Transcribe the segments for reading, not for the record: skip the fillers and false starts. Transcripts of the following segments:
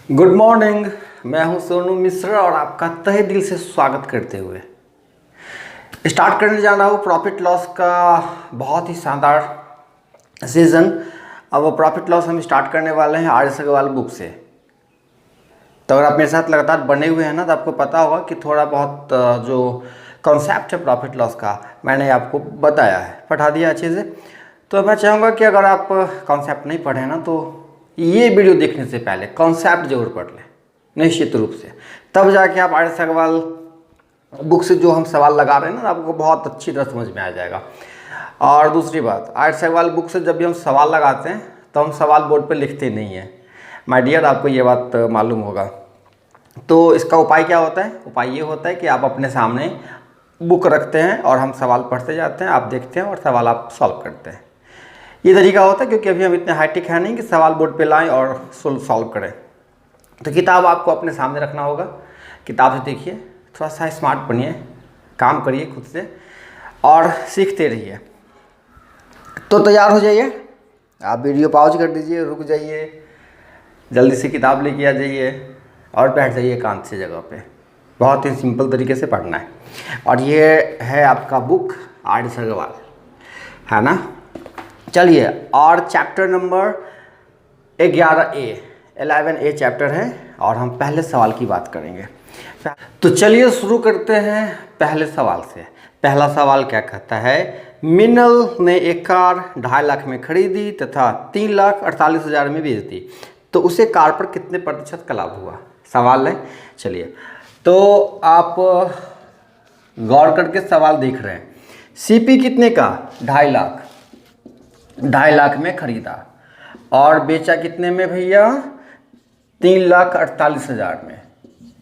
Good morning. मैं हूं सोनू मिश्रा और आपका तहे दिल से स्वागत करते हुए स्टार्ट करने जा रहा हूं प्रॉफिट लॉस का बहुत ही शानदार सीजन। अब वो प्रॉफिट लॉस हम स्टार्ट करने वाले हैं आर एस अग्रवाल बुक से। तो अगर आप मेरे साथ लगातार बने हुए हैं ना, तो आपको पता होगा कि थोड़ा बहुत जो कॉन्सेप्ट है प्रॉफिट लॉस का मैंने आपको बताया है, पढ़ा दिया अच्छे से। तो मैं चाहूँगा कि अगर आप कॉन्सेप्ट नहीं पढ़े ना, तो ये वीडियो देखने से पहले कॉन्सेप्ट जरूर पढ़ लें निश्चित रूप से, तब जाके आप आर एस अग्रवाल बुक से जो हम सवाल लगा रहे हैं ना, आपको बहुत अच्छी तरह समझ में आ जाएगा। और दूसरी बात, आर एस अग्रवाल बुक से जब भी हम सवाल लगाते हैं तो हम सवाल बोर्ड पर लिखते नहीं हैं माय डियर, आपको ये बात मालूम होगा। तो इसका उपाय क्या होता है? उपाय ये होता है कि आप अपने सामने बुक रखते हैं और हम सवाल पढ़ते जाते हैं, आप देखते हैं और सवाल आप सॉल्व करते हैं। ये तरीका होता है, क्योंकि अभी हम इतने हाईटेक है नहीं कि सवाल बोर्ड पे लाएं और सॉल्व करें। तो किताब आपको अपने सामने रखना होगा, किताब से देखिए, थोड़ा सा स्मार्ट बनिए, काम करिए खुद से और सीखते रहिए। तो तैयार हो जाइए, आप वीडियो पॉज कर दीजिए, रुक जाइए, जल्दी से किताब लेके आ जाइए और बैठ जाइए एकांत से जगह पे। बहुत ही सिंपल तरीके से पढ़ना है। और ये है आपका बुक आर एस अग्रवाल, है ना। चलिए, और चैप्टर नंबर 11A चैप्टर है और हम पहले सवाल की बात करेंगे। तो चलिए शुरू करते हैं पहले सवाल से। पहला सवाल क्या कहता है? मिनल ने एक कार 2.5 लाख में खरीदी तथा 3,48,000 में बेच दी, तो उसे कार पर कितने प्रतिशत का लाभ हुआ? सवाल है। चलिए, तो आप गौर करके सवाल देख रहे हैं। सीपी कितने का? 2.5 लाख, 2.5 लाख में खरीदा और बेचा कितने में भैया? 3,48,000 में।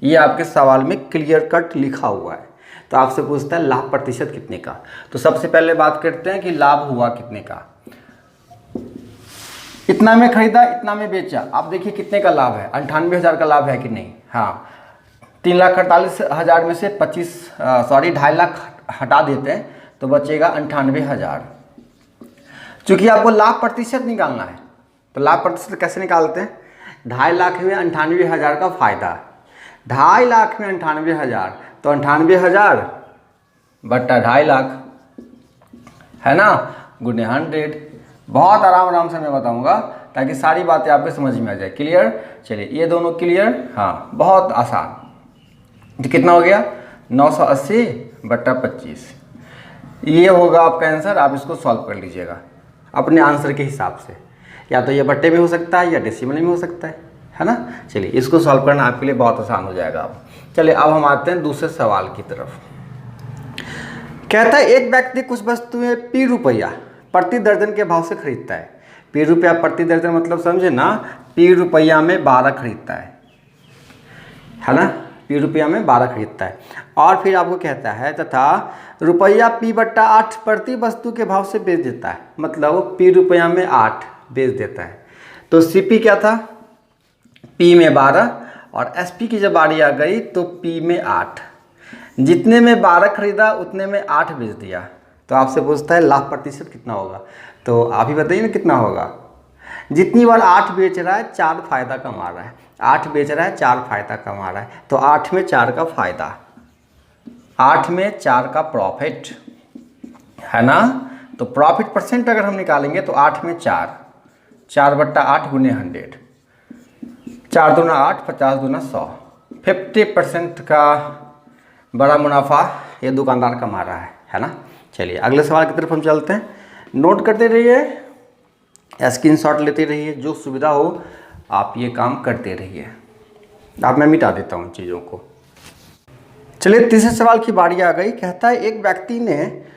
ये आपके सवाल में क्लियर कट लिखा हुआ है। तो आपसे पूछता है लाभ प्रतिशत कितने का। तो सबसे पहले बात करते हैं कि लाभ हुआ कितने का। इतना में खरीदा, इतना में बेचा, आप देखिए कितने का लाभ है? 98,000 का लाभ है कि नहीं? हाँ, 3,48,000 में से 2.5 लाख हटा देते हैं तो बचेगा 98,000। चूँकि आपको लाभ प्रतिशत निकालना है, तो लाभ प्रतिशत कैसे निकालते हैं? 2.5 लाख में 98,000 का फायदा, 2.5 लाख में 98,000, तो 98,000 बट्टा 2.5 लाख, है ना, गुने 100। बहुत आराम से मैं बताऊंगा ताकि सारी बातें आपको समझ में आ जाए। क्लियर? चलिए, ये दोनों क्लियर? हाँ, बहुत आसान। तो कितना हो गया? 980 बट्टा 25। ये होगा आपका आंसर। आप इसको सॉल्व कर लीजिएगा अपने आंसर के हिसाब से, या तो ये बट्टे में हो सकता है या डेसिमल में हो सकता है ना। चलिए, इसको सॉल्व करना आपके लिए बहुत आसान हो जाएगा। अब चलिए, अब हम आते हैं दूसरे सवाल की तरफ। कहता है एक व्यक्ति कुछ वस्तुएं ₹P प्रति दर्जन के भाव से खरीदता है। ₹P प्रति दर्जन मतलब समझे ना, ₹P में 12 खरीदता है ना, ₹P में 12 खरीदता है। और फिर आपको कहता है तथा ₹P/8 प्रति वस्तु के भाव से बेच देता है, मतलब वो ₹P में 8 बेच देता है। तो CP क्या था? P में 12 और SP की जब बारी आ गई तो P में 8। जितने में 12 खरीदा उतने में 8 बेच दिया। तो आपसे पूछता है लाभ प्रतिशत कितना होगा? तो आप ही बताइए ना कितना होगा। जितनी बार 8 बेच रहा है 4 फायदा कमा रहा है, 8 बेच रहा है 4 फायदा कमा रहा है, तो 8 में 4 का फायदा, 8 में 4 का प्रॉफिट, है ना। तो प्रॉफिट परसेंट अगर हम निकालेंगे तो 8 में 4 बट्टा 8 गुने 100, 4 दूना 8, 50 दूना 100, 50% का बड़ा मुनाफा ये दुकानदार कमा रहा है ना। चलिए, अगले सवाल की तरफ हम चलते हैं। नोट करते रहिए, स्क्रीनशॉट लेते रहिए, जो सुविधा हो आप ये काम करते रहिए। अब मैं मिटा देता हूँ चीज़ों को। चलिए, तीसरे सवाल की बारी आ गई। कहता है एक व्यक्ति ने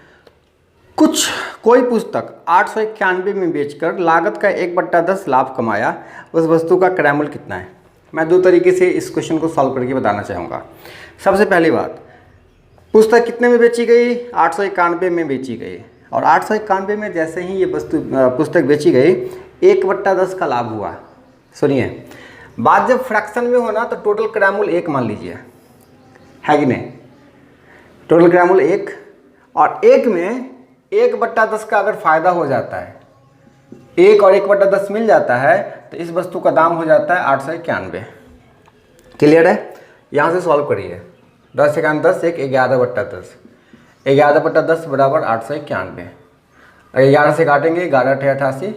कोई पुस्तक 891 में बेचकर लागत का 1/10 लाभ कमाया, उस वस्तु का क्रय मूल्य कितना है? मैं 2 तरीके से इस क्वेश्चन को सॉल्व करके बताना चाहूँगा। सबसे पहली बात, पुस्तक कितने में बेची गई? 891 में बेची गई, और 891 में जैसे ही ये पुस्तक बेची गई 1/10 का लाभ हुआ। सुनिए, बात जब फ्रैक्शन में हो ना, तो टोटल क्रय मूल्य 1 मान लीजिए, है कि नहीं। टोटल क्रय मूल्य 1, और 1 में 1/10 का अगर फायदा हो जाता है, 1 और 1/10 मिल जाता है, तो इस वस्तु का दाम हो जाता है 891। क्लियर है? यहाँ से सॉल्व करिए। 10 एकान 10, 1 11/10, 11/10 बराबर 891। अगर 11 से काटेंगे 11 अठे 88,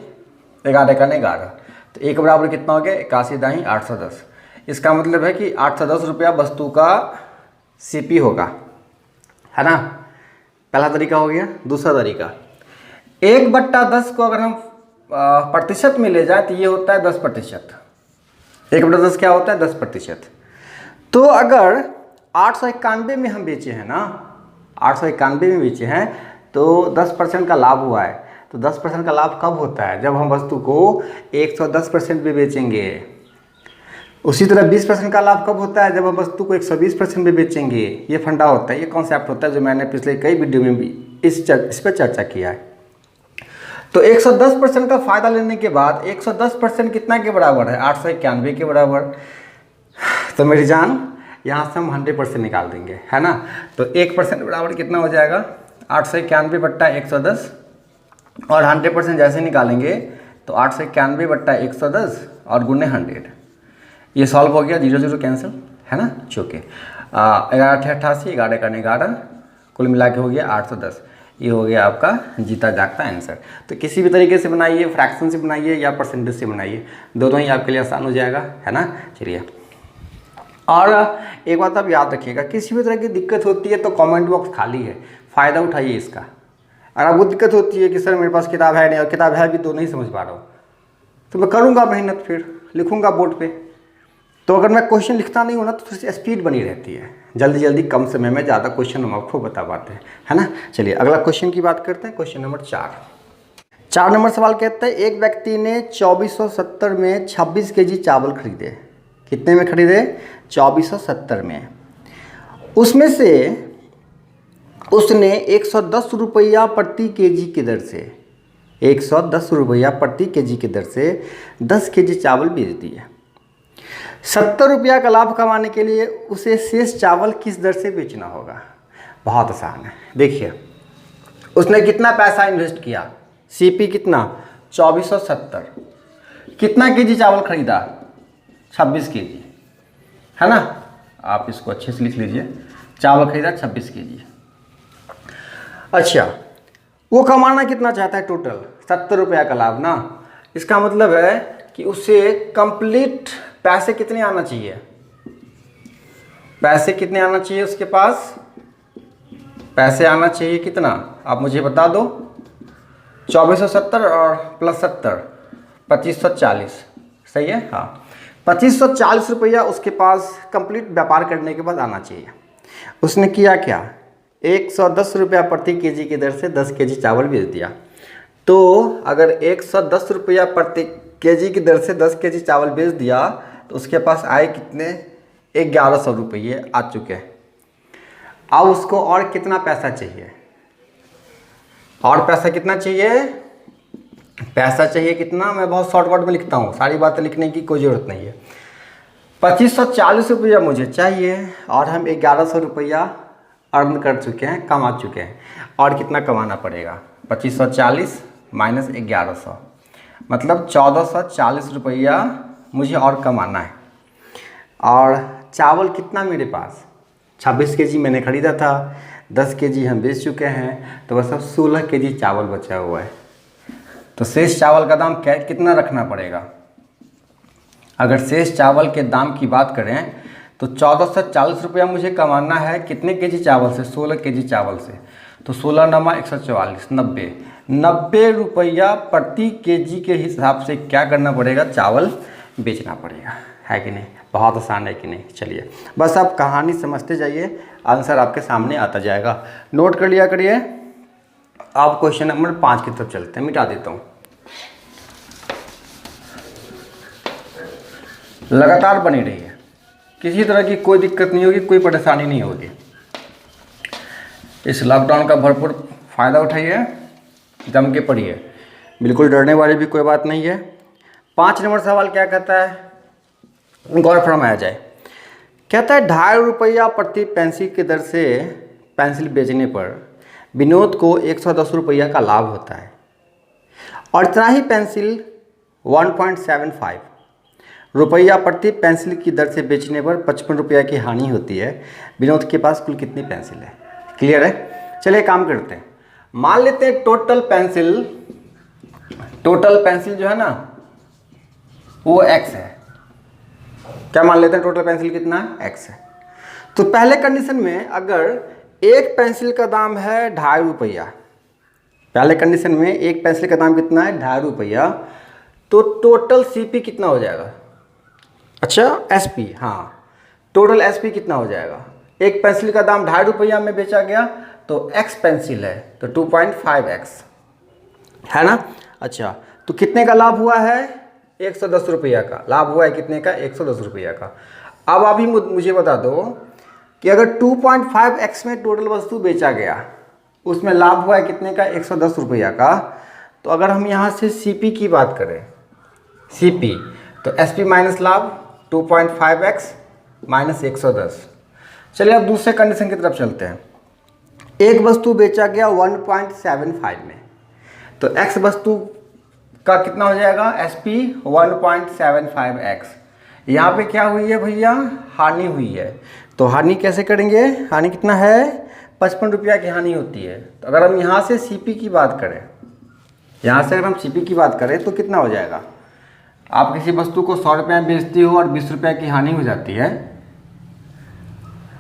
11 एकान 11, तो 1 बराबर कितना हो गया? 81 दाई 810। इसका मतलब है कि 810 रुपया वस्तु का CP होगा, है ना? पहला तरीका हो गया। दूसरा तरीका, 1/10 को अगर हम प्रतिशत में ले जाए तो ये होता है 10%। 1/10 क्या होता है? 10%। तो अगर 891 में हम बेचे हैं ना, 891 में बेचे हैं तो 10% का लाभ हुआ है। तो 10% का लाभ कब होता है? जब हम वस्तु को 110% में बेचेंगे। उसी तरह 20% का लाभ कब होता है? जब हम वस्तु को 120% में बेचेंगे। ये फंडा होता है, ये कॉन्सेप्ट होता है जो मैंने पिछले कई वीडियो में भी इस पर चर्चा किया है। तो 110% का फायदा लेने के बाद 110% कितना के बराबर है? 891 के बराबर। तो मेरी जान यहाँ से हम 100% निकाल देंगे, है ना? तो 1% बराबर कितना हो जाएगा? 891/110, और 100% जैसे निकालेंगे तो 891/110 और गुने 100। ये सॉल्व हो गया, 0 0 कैंसिल, है ना? चौके 11 अठे 88, 11 एकान 11, कुल मिला के हो गया 810। ये हो गया आपका जीता जागता आंसर। तो किसी भी तरीके से बनाइए, फ्रैक्शन से बनाइए या परसेंटेज से बनाइए, दोनों ही आपके लिए आसान हो जाएगा, है ना? चलिए, और एक बात आप याद रखिएगा, किसी भी तरह की दिक्कत होती है तो कमेंट बॉक्स खाली है, फ़ायदा उठाइए इसका। अगर आपको दिक्कत होती है कि सर मेरे पास किताब है नहीं और किताब है भी तो नहीं समझ पा रहा हूँ, तो मैं करूँगा मेहनत, फिर लिखूँगा बोर्ड पे। तो अगर मैं क्वेश्चन लिखता नहीं हूँ ना तो थोड़ी सी स्पीड बनी रहती है, जल्दी जल्दी कम समय में ज़्यादा क्वेश्चन हम आपको बता पाते हैं, है ना? चलिए अगला क्वेश्चन की बात करते हैं। क्वेश्चन नंबर 4 नंबर सवाल कहते हैं, एक व्यक्ति ने 2470 में 26 kg चावल खरीदे। कितने में खरीदे? 2470 में। उसमें से उसने 110 रुपया प्रति kg की दर से 110 रुपया प्रति kg की दर से 10 kg चावल बेच दिए। 70 रुपया का लाभ कमाने के लिए उसे शेष चावल किस दर से बेचना होगा? बहुत आसान है। देखिए, उसने कितना पैसा इन्वेस्ट किया? CP कितना? 2470। कितना kg चावल खरीदा? 26 kg, है ना? आप इसको अच्छे से लिख लीजिए, चावल खरीदा 26 kg। अच्छा, वो कमाना कितना चाहता है टोटल? 70 रुपया का लाभ ना। इसका मतलब है कि उसे कंप्लीट पैसे कितने आना चाहिए? पैसे कितने आना चाहिए उसके पास? पैसे आना चाहिए कितना? आप मुझे बता दो। 2470 और प्लस 70, 2540, सही है? हाँ, 2540 रुपया उसके पास कंप्लीट व्यापार करने के बाद आना चाहिए। उसने किया क्या? 110 रुपया प्रति kg की दर से 10 kg चावल बेच दिया। तो अगर 110 रुपया प्रति kg की दर से 10 kg चावल बेच दिया तो उसके पास आए कितने? 1100 रुपये आ चुके हैं। अब उसको और कितना पैसा चाहिए? और पैसा कितना चाहिए? पैसा चाहिए कितना? मैं बहुत शॉर्टकट में लिखता हूँ, सारी बातें लिखने की कोई ज़रूरत नहीं है। 2540 रुपया मुझे चाहिए और हम 1100 रुपया अर्न कर चुके हैं, कमा चुके हैं। और कितना कमाना पड़ेगा? 2540 माइनस 1100, मतलब 1440 रुपया मुझे और कमाना है। और चावल कितना मेरे पास? 26 kg मैंने ख़रीदा था, 10 kg हम बेच चुके हैं, तो बस अब 16 kg चावल बचा हुआ है। तो शेष चावल का दाम कितना रखना पड़ेगा? अगर शेष चावल के दाम की बात करें तो 1440 रुपया मुझे कमाना है कितने kg चावल से? 16 kg चावल से। तो 16 नमा 144, 90 रुपया प्रति kg के हिसाब से क्या करना पड़ेगा? चावल बेचना पड़ेगा, है कि नहीं? बहुत आसान है कि नहीं? चलिए, बस आप कहानी समझते जाइए, आंसर आपके सामने आता जाएगा। नोट कर लिया करिए। आप क्वेश्चन नंबर 5 की तरफ चलते हैं, मिटा देता हूँ। लगातार बनी रही है, किसी तरह की कोई दिक्कत नहीं होगी, कोई परेशानी नहीं होगी। इस लॉकडाउन का भरपूर फ़ायदा उठाइए, जम के पढ़िए, बिल्कुल डरने वाली भी कोई बात नहीं है। 5 नंबर सवाल क्या कहता है? गौर फरमाया जाए। कहता है 2.5 रुपया प्रति पेंसिल की दर से पेंसिल बेचने पर विनोद को 110 रुपया का लाभ होता है और इतना ही पेंसिल 1.75 रुपया प्रति पेंसिल की दर से बेचने पर 55 रुपया की हानि होती है। विनोद के पास कुल कितनी पेंसिल है? क्लियर है? चलिए काम करते हैं। मान लेते हैं टोटल पेंसिल जो है ना वो x है। क्या मान लेते हैं? टोटल पेंसिल कितना है? x है। तो पहले कंडीशन में अगर एक पेंसिल का दाम है 2.5 रुपया, पहले कंडीशन में एक पेंसिल का दाम कितना है? 2.5 रुपया, तो टोटल CP कितना हो जाएगा? अच्छा SP, हाँ, टोटल SP कितना हो जाएगा? एक पेंसिल का दाम 2.5 रुपया में बेचा गया तो x पेंसिल है तो 2.5x है ना। अच्छा, तो कितने का लाभ हुआ है? 110 रुपया का लाभ हुआ है। कितने का? 110 रुपया का। अब अभी मुझे बता दो कि अगर 2.5x में टोटल वस्तु बेचा गया, उसमें लाभ हुआ है कितने का? 110 रुपया का। तो अगर हम यहाँ से CP की बात करें, CP, तो SP माइनस लाभ 2.5x माइनस 110। चलिए अब दूसरे कंडीशन की तरफ चलते हैं। एक वस्तु बेचा गया 1.75 में, तो x वस्तु का कितना हो जाएगा? SP 1.75x। यहाँ पे क्या हुई है भैया? हानि हुई है। तो हानि कैसे करेंगे? हानि कितना है? 55 रुपया की हानि होती है। तो अगर हम यहाँ से CP की बात करें, यहाँ से अगर हम CP की बात करें तो कितना हो जाएगा? आप किसी वस्तु को 100 रुपये में बेचती हो और 20 रुपये की हानि हो जाती है,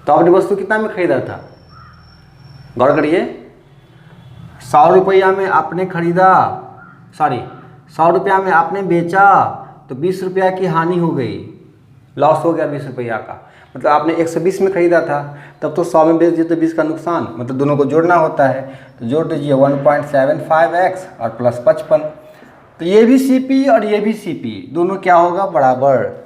तो आपने वस्तु कितना में खरीदा था? गौर करिए, 100 रुपया में आपने खरीदा, 100 रुपया में आपने बेचा तो 20 रुपया की हानि हो गई, लॉस हो गया 20 रुपया का। मतलब आपने 120 में खरीदा था, तब तो 100 में बेच दिए तो 20 का नुकसान, मतलब दोनों को जोड़ना होता है। तो जोड़ दीजिए 1.75x और प्लस 55। तो ये भी CP और ये भी CP, दोनों क्या होगा? बराबर।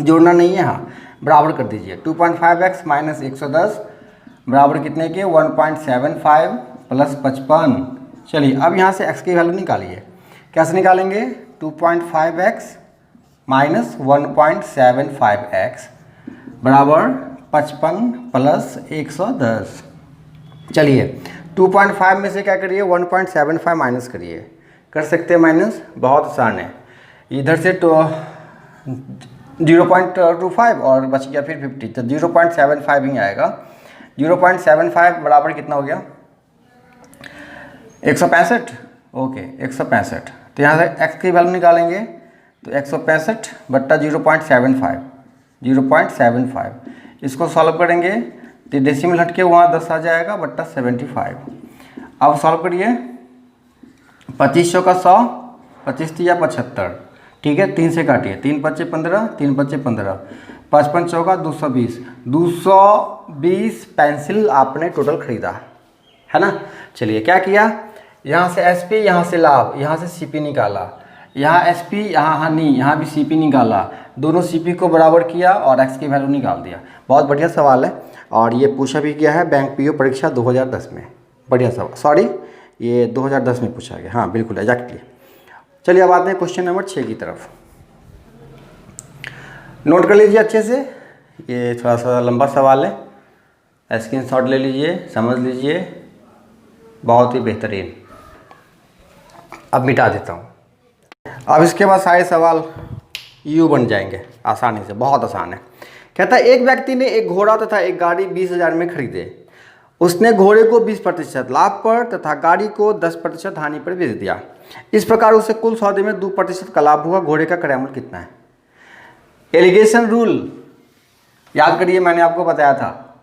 जोड़ना नहीं है, हाँ, बराबर कर दीजिए। 2.5x माइनस 110 बराबर कितने के? 1.75 प्लस 55। चलिए अब यहाँ से x की वैल्यू निकालिए। कैसे निकालेंगे? 2.5x माइनस 1.75x बराबर 55 प्लस 110। चलिए 2.5 में से क्या करिए? 1.75 माइनस करिए। कर सकते हैं माइनस? बहुत आसान है। इधर से तो 0.25 और बच गया फिर 50, तो 0.75 ही आएगा। 0.75 बराबर कितना हो गया? 165। ओके, 165। तो यहाँ से x की वैल्यू निकालेंगे तो 165 बट्टा 0.75 इसको सॉल्व करेंगे तो डेसिमल हट के वहाँ 10 आ जाएगा बट्टा 75। अब सॉल्व करिए। 2500 का 100, 25 या 75, ठीक है, 3 से काटिए। 3 पच्चे 15, 3 पच्चे 15, 55 चौका 220। 220 पेंसिल आपने टोटल खरीदा है ना। चलिए क्या किया? यहाँ से SP, यहाँ से लाभ, यहाँ से CP निकाला, यहाँ SP, यहाँ हानि, यहाँ भी CP निकाला, दोनों CP को बराबर किया और x की वैल्यू निकाल दिया। बहुत बढ़िया सवाल है और ये पूछा भी गया है बैंक PO परीक्षा 2010 में। बढ़िया सवाल, ये 2010 में पूछा गया, हाँ बिल्कुल एग्जैक्टली। चलिए अब आते हैं क्वेश्चन नंबर 6 की तरफ। नोट कर लीजिए अच्छे से, ये थोड़ा सा लंबा सवाल है, स्क्रीनशॉट ले लीजिए, समझ लीजिए, बहुत ही बेहतरीन। अब मिटा देता हूँ। अब इसके बाद सारे सवाल यू बन जाएंगे आसानी से, बहुत आसान है। कहता है एक व्यक्ति ने एक घोड़ा तथा एक गाड़ी 20,000 में खरीदे। उसने घोड़े को 20% लाभ पर तथा गाड़ी को 10% हानि पर बेच दिया। इस प्रकार उसे कुल सौदे में 2% का लाभ हुआ। घोड़े का क्रय मूल्य कितना है? एलिगेशन रूल याद करिए, मैंने आपको बताया था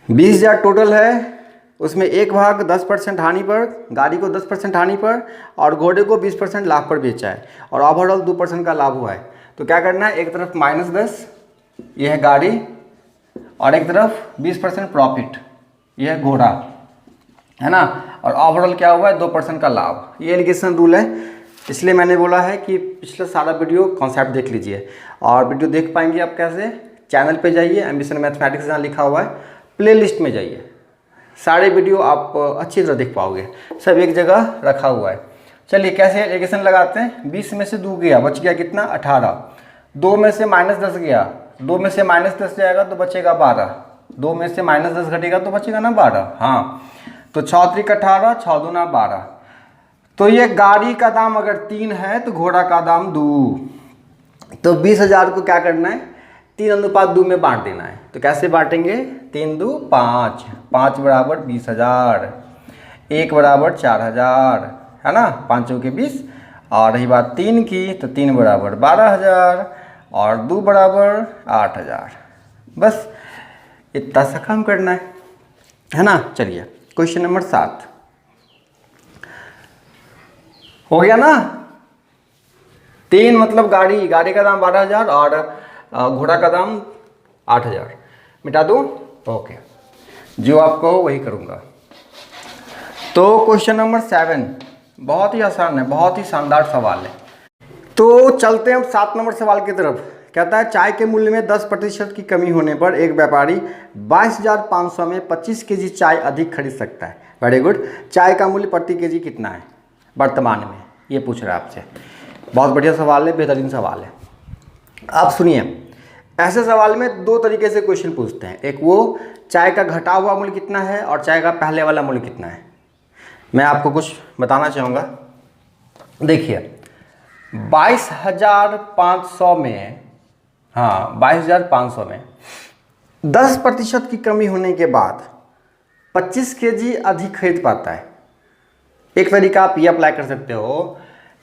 20,000 टोटल है, उसमें एक भाग 10% हानि पर, गाड़ी को 10% हानि पर और घोड़े को 20% लाभ पर बेचा है और ओवरऑल 2% का लाभ हुआ है। तो क्या करना है? एक तरफ -10 ये है गाड़ी और एक तरफ 20% प्रॉफिट ये है घोड़ा, है ना, और ओवरऑल क्या हुआ है? 2% का लाभ। ये एलिगेशन रूल है, इसलिए मैंने बोला है कि पिछला सारा वीडियो कॉन्सेप्ट देख लीजिए। और वीडियो देख पाएंगे आप कैसे? चैनल पे जाइए, एम्बिशन मैथमेटिक्स जहाँ लिखा हुआ है, प्ले लिस्ट में जाइए, सारे वीडियो आप अच्छी तरह देख पाओगे, सब एक जगह रखा हुआ है। चलिए कैसे एलिगेशन लगाते हैं? 20 में से 2 गया, बच गया कितना? 18। 2 में से -10 गया, 2 में से -10 जाएगा तो बचेगा 12। 2 में से -10 घटेगा तो बचेगा ना 12, हाँ। तो 6 3 18, 6 2 12, तो ये गाड़ी का दाम अगर 3 है तो घोड़ा का दाम 2। तो 20,000 को क्या करना है, 3:2 में बांट देना है। तो कैसे बांटेंगे, 3 2 5, 5 बराबर 20,000, 1 बराबर 4,000, है ना, 5 के 20। और रही बात 3 की, तो 3 बराबर 12,000 और 2 बराबर 8,000। बस इतना सा काम करना है ना। चलिए क्वेश्चन नंबर 7 हो गया ना। 3 मतलब गाड़ी, गाड़ी का दाम 12,000 और घोड़ा का दाम 8,000। मिटा दूँ, ओके, जो आपको वही करूँगा। तो क्वेश्चन नंबर 7 बहुत ही आसान है, बहुत ही शानदार सवाल है। तो चलते हैं हम 7 नंबर सवाल की तरफ। कहता है चाय के मूल्य में 10% की कमी होने पर एक व्यापारी 22,500 में 25 केजी चाय अधिक खरीद सकता है। Very good. चाय का मूल्य प्रति केजी कितना है वर्तमान में, ये पूछ रहा है आपसे। बहुत बढ़िया सवाल है, बेहतरीन सवाल है। आप सुनिए, ऐसे सवाल में 2 तरीके से क्वेश्चन पूछते हैं। एक वो चाय का घटा हुआ मूल्य कितना है और चाय का पहले वाला मूल्य कितना है। मैं आपको कुछ बताना चाहूँगा। देखिए 22,500 में, हाँ 22,500 में 10% की कमी होने के बाद 25 केजी अधिक खरीद पाता है। एक तरीका आप ये अप्लाई कर सकते हो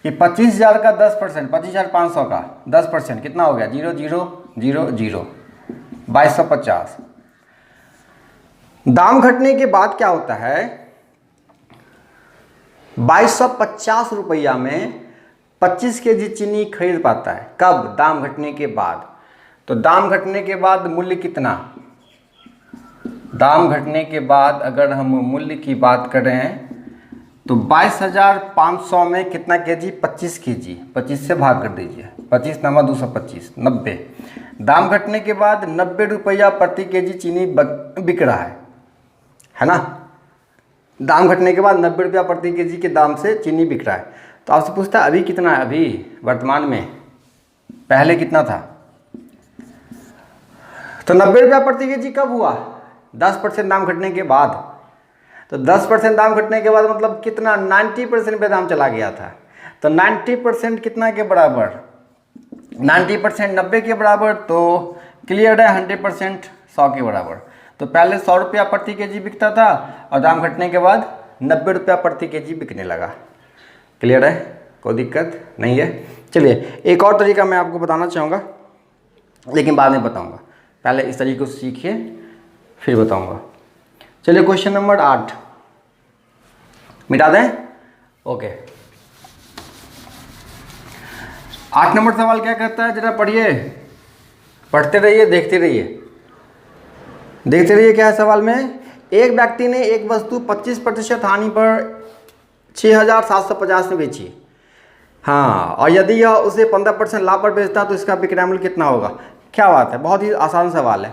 कि 25,000 का 10%, 25,500 का 10% कितना हो गया, 0,000, 2250। दाम घटने के बाद क्या होता है, 2250 रुपया में 25 केजी चीनी खरीद पाता है। कब, दाम घटने के बाद। तो दाम घटने के बाद मूल्य कितना, दाम घटने के बाद अगर हम मूल्य की बात करें तो 22,500 में कितना केजी, 25 केजी, 25 से भाग कर दीजिए, 25 × 225, 90। दाम घटने के बाद 90 रुपया प्रति केजी चीनी बिक रहा है ना। दाम घटने के बाद 90 रुपया प्रति केजी के दाम से चीनी बिक रहा है। तो आपसे पूछता है अभी कितना है, अभी वर्तमान में, पहले कितना था। तो 90 रुपया प्रति केजी कब हुआ, 10% दाम घटने के बाद। तो 10% दाम घटने के बाद मतलब कितना, 90% पे दाम चला गया था। तो 90% कितना के बराबर, 90% 90 के बराबर। तो क्लियर है, 100% 100 के बराबर। तो पहले 100 रुपया प्रति केजी बिकता था और दाम घटने के बाद 90 रुपया प्रति केजी बिकने लगा। क्लियर है, कोई दिक्कत नहीं है। चलिए एक और तरीका मैं आपको बताना चाहूँगा, लेकिन बाद में बताऊँगा। पहले इस तरीके को सीखिए फिर बताऊँगा। चलिए क्वेश्चन नंबर 8 मिटा दें, ओके। 8 नंबर सवाल क्या कहता है, जरा पढ़िए, पढ़ते रहिए, देखते रहिए, देखते रहिए क्या है सवाल में। एक व्यक्ति ने एक वस्तु 25% हानि पर 6,750 में बेची, हाँ, और यदि यह उसे 15% लाभ पर बेचता तो इसका विक्रय मूल्य कितना होगा। क्या बात है, बहुत ही आसान सवाल है।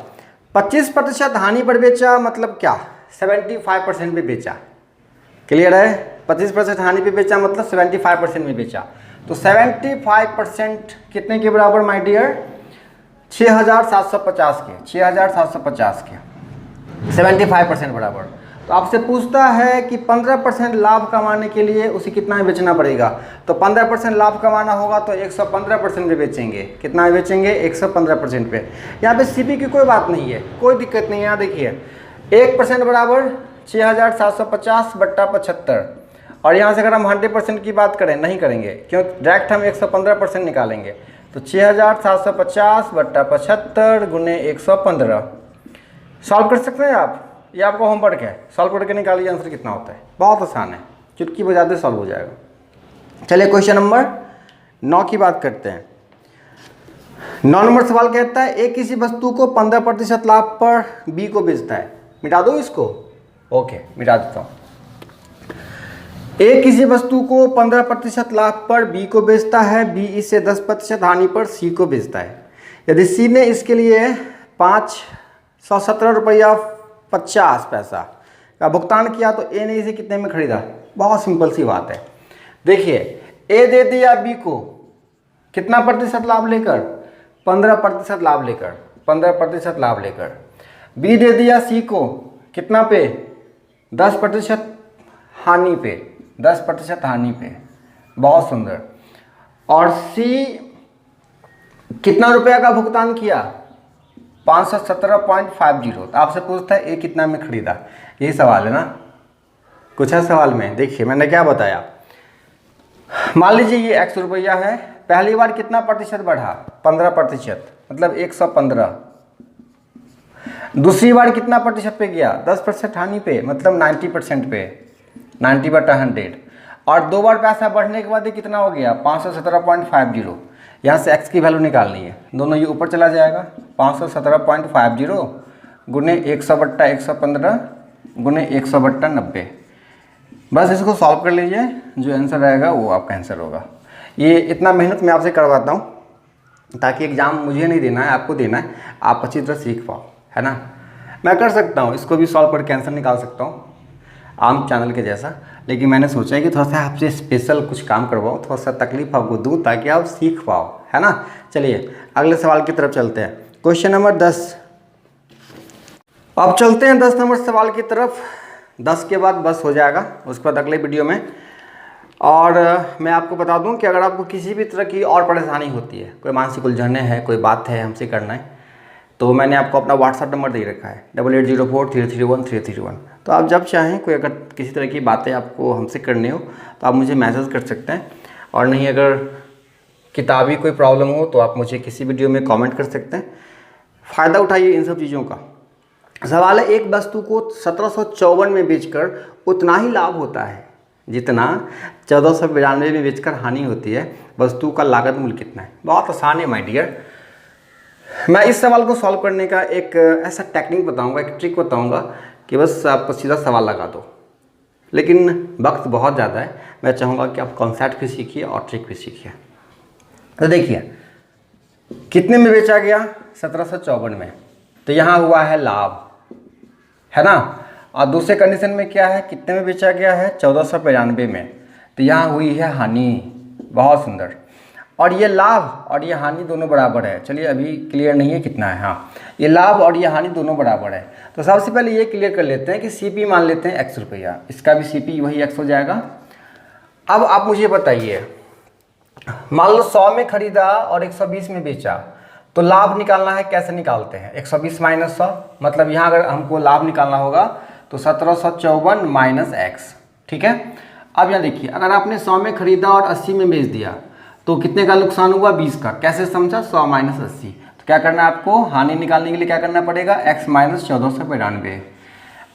25% हानि पर बेचा मतलब क्या, 75% पे बेचा। क्लियर है, 25% हानि पे बेचा मतलब 75% में बेचा। तो 75% कितने के बराबर माय डियर, 6,750 के, 6,750 के 75% बराबर। तो आपसे पूछता है कि 15% लाभ कमाने के लिए उसे कितना में बेचना पड़ेगा। तो 15% लाभ कमाना होगा तो 115% में बेचेंगे। कितना में बेचेंगे, 115% पे। यहाँ पे सीपी की कोई बात नहीं है, कोई दिक्कत नहीं है। यहाँ देखिए 1% बराबर 6,750 बट्टा 75, और यहाँ से अगर हम 100% की बात करें, नहीं करेंगे क्यों, डायरेक्ट हम 115% निकालेंगे। तो 6,750 बट्टा 75 गुने 115। सॉल्व कर सकते हैं आप, ये आपका होमवर्क है, सॉल्व करके निकालिए आंसर कितना होता है। बहुत आसान है, चुटकी बजाते सॉल्व हो जाएगा। चलिए क्वेश्चन नंबर 9 की बात करते हैं। 9 नंबर सवाल कहता है एक किसी वस्तु को 15% लाभ पर बी को बेचता है। मिटा दो इसको, ओके मिटा देता हूँ। एक किसी वस्तु को 15% लाभ पर बी को बेचता है, बी इसे 10% हानि पर सी को बेचता है। यदि सी ने इसके लिए 517 रुपया 50 पैसा का भुगतान किया तो ए ने इसे कितने में खरीदा। बहुत सिंपल सी बात है। देखिए ए दे दिया बी को कितना प्रतिशत लाभ लेकर, 15% लाभ लेकर, 15% लाभ लेकर। बी दे दिया सी को कितना पे, 10% हानि पे, 10% हानि पे, बहुत सुंदर। और सी कितना रुपया का भुगतान किया, 517.50। तो आपसे पूछता है ए कितना में खरीदा, यही सवाल है ना, कुछ है सवाल में। देखिए मैंने क्या बताया, मान लीजिए ये x रुपया है, पहली बार कितना प्रतिशत बढ़ा, 15%, मतलब 115। दूसरी बार कितना प्रतिशत पे गया, 10% हानि पे, मतलब 90% पे, 90/100। और दो बार पैसा बढ़ने के बाद ये कितना हो गया, 517.50। यहाँ से x की वैल्यू निकालनी है, दोनों ये ऊपर चला जाएगा, 517.50 गुने 100/115 गुने 100/90। बस इसको सॉल्व कर लीजिए, जो आंसर रहेगा वो आपका आंसर होगा। ये इतना मेहनत मैं आपसे करवाता हूँ ताकि एग्ज़ाम मुझे नहीं देना है, आपको देना है, आप अच्छी तरह सीख पाओ, है ना। मैं कर सकता हूँ इसको भी सॉल्व करके आंसर निकाल सकता हूँ आम चैनल के जैसा, लेकिन मैंने सोचा है कि थोड़ा सा आपसे स्पेशल कुछ काम करवाऊँ, थोड़ा सा तकलीफ आपको दूँ ताकि आप सीख पाओ, है ना। चलिए अगले सवाल की तरफ चलते हैं, क्वेश्चन नंबर 10। अब चलते हैं 10 नंबर सवाल की तरफ। 10 के बाद बस हो जाएगा, उसके बाद अगले वीडियो में। और मैं आपको बता दूं कि अगर आपको किसी भी तरह की और परेशानी होती है, कोई मानसिक उलझने है, कोई बात है हमसे करना है, तो मैंने आपको अपना व्हाट्सअप नंबर दे रखा है 8804331331। तो आप जब चाहें, कोई अगर किसी तरह की बातें आपको हमसे करनी हो तो आप मुझे मैसेज कर सकते हैं। और नहीं अगर किताबी कोई प्रॉब्लम हो तो आप मुझे किसी वीडियो में कमेंट कर सकते हैं। फ़ायदा उठाइए इन सब चीज़ों का। सवाल है, एक वस्तु को 1754 में बेचकर उतना ही लाभ होता है जितना 1492 में बेचकर हानि होती है, वस्तु का लागत मूल्य कितना है। बहुत आसान है माय डियर। मैं इस सवाल को सॉल्व करने का एक ऐसा टेक्निक बताऊंगा, एक ट्रिक बताऊंगा कि बस आप सीधा सवाल लगा दो, लेकिन वक्त बहुत ज़्यादा है। मैं चाहूँगा कि आप कॉन्सेप्ट भी सीखिए और ट्रिक भी सीखिए। तो देखिए कितने में बेचा गया, 1754 में, तो यहाँ हुआ है लाभ, है ना। और दूसरे कंडीशन में क्या है, कितने में बेचा गया है, 1492 में, तो यहाँ हुई है हानि। बहुत सुंदर। और ये लाभ और ये हानि दोनों बराबर है। चलिए अभी क्लियर नहीं है कितना है, हाँ ये लाभ और ये हानि दोनों बराबर है। तो सबसे पहले ये क्लियर कर लेते हैं कि सीपी मान लेते हैं x रुपया, इसका भी सीपी वही x हो जाएगा। अब आप मुझे बताइए, मान लो 100 में खरीदा और 120 में बेचा, तो लाभ निकालना है, कैसे निकालते हैं, 120 माइनस 100, मतलब यहाँ अगर हमको लाभ निकालना होगा तो 1754 माइनस x, ठीक है। अब यहाँ देखिए, अगर आपने 100 में खरीदा और 80 में बेच दिया तो कितने का नुकसान हुआ, 20 का। कैसे समझा, 100 माइनस 80। तो क्या करना है आपको, हानि निकालने के लिए क्या करना पड़ेगा, x माइनस 1492।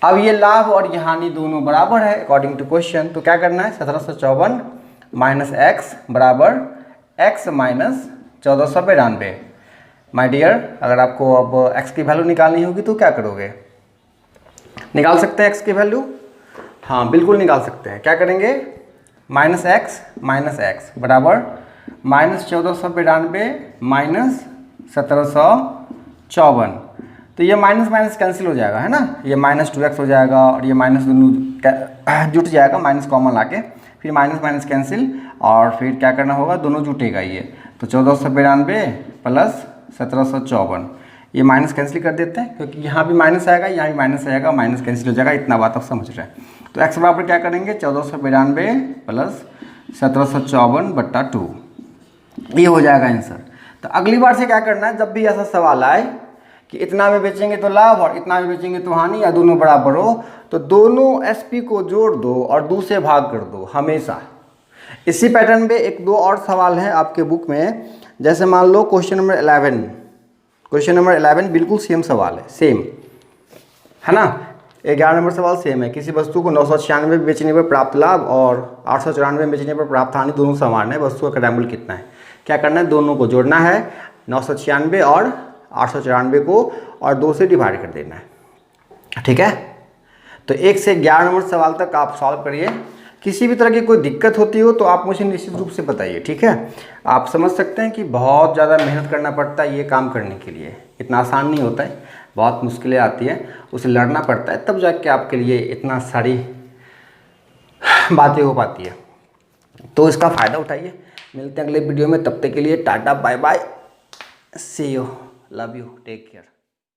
अब ये लाभ और ये हानि दोनों बराबर है अकॉर्डिंग टू क्वेश्चन, तो क्या करना है, 1754 माइनस x बराबर x माइनस 1492। माय डियर, अगर आपको अब x की वैल्यू निकालनी होगी तो क्या करोगे, निकाल सकते हैं x की वैल्यू, हाँ बिल्कुल निकाल सकते हैं। क्या करेंगे, माइनस x बराबर माइनस 1492 माइनस 1754। तो ये माइनस माइनस कैंसिल हो जाएगा, है ना, ये माइनस 2x हो जाएगा और ये माइनस दोनों जुट जाएगा, माइनस कॉमन लाके फिर माइनस माइनस कैंसिल, और फिर क्या करना होगा, दोनों जुटेगा ये, तो 1492 प्लस 1754, ये माइनस कैंसिल कर देते हैं क्योंकि यहाँ भी माइनस आएगा, यहाँ भी माइनस आएगा, माइनस कैंसिल हो जाएगा। इतना बात आप समझ रहे हैं। तो x बराबर क्या करेंगे, 1492 प्लस 1754/2, ये हो जाएगा आंसर। तो अगली बार से क्या करना है, जब भी ऐसा सवाल आए कि इतना में बेचेंगे तो लाभ और इतना में बेचेंगे तो हानि, या दोनों बराबर हो, तो दोनों एसपी को जोड़ दो और 2 से भाग कर दो हमेशा। इसी पैटर्न पे एक दो और सवाल हैं आपके बुक में, जैसे मान लो क्वेश्चन नंबर 11। क्वेश्चन नंबर 11 बिल्कुल सेम सवाल है, सेम, है ना। 11 नंबर सवाल सेम है, किसी वस्तु को 996 में बेचने पर प्राप्त लाभ और 894 में बेचने पर प्राप्त हानि दोनों समान है, वस्तु का क्रय मूल्य कितना है। क्या करना है, दोनों को जोड़ना है, 996 और 894 को, और 2 से डिवाइड कर देना है, ठीक है। तो 1 से 11 नंबर सवाल तक आप सॉल्व करिए। किसी भी तरह की कोई दिक्कत होती हो तो आप मुझे निश्चित रूप से बताइए, ठीक है। आप समझ सकते हैं कि बहुत ज़्यादा मेहनत करना पड़ता है ये काम करने के लिए, इतना आसान नहीं होता है, बहुत मुश्किलें आती हैं, उसे लड़ना पड़ता है, तब जाके आपके लिए इतना सारी बातें हो पाती है। तो इसका फ़ायदा उठाइए। मिलते हैं अगले वीडियो में, तब तक के लिए tata bye bye, see you, love you, take care.